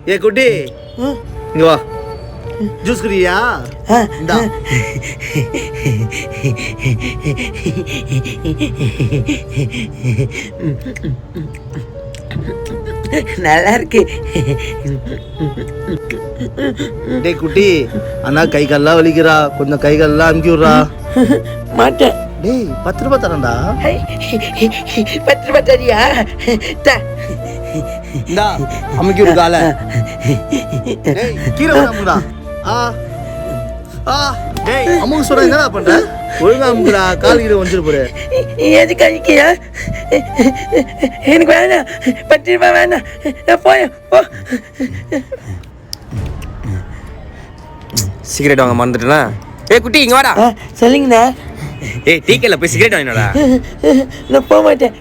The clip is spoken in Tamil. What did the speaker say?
ஏ குட்டி இங்க வா. ஜூஸ் குடியா? இந்தா. நல்லா இருக்கு. டேய் குட்டி, அண்ணா கை கால்லாம் வலிக்கிறா, கொஞ்சம் கை கால்லாம் அமுக்கி விட்றா. மாட்டேன். டேய் 10 ரூபாய் தரேன்டா. 10 ரூபாய் தரியா? இந்தா அமுக்கி விடு காலை. டேய் கீழே அமுக்குடா. டேய் அமுக்கு சொல்ற என்னடா பண்ற? ஒழுங்கா அமுக்குடா, கால் கீழே வந்துரு போற. எதுக்கு அழிக்கியா? எனக்கு வேணாம், 10 ரூபாய் வேணாம். போ. சிகரெட் வாங்க மறந்துட்டேனா? ஏய் குட்டி இங்க வாடா. சொல்லுங்கண்ணா. ஏய் டீ கடையில் போய் சிகரெட் வாங்கினடா. நான் போக மாட்டேன்.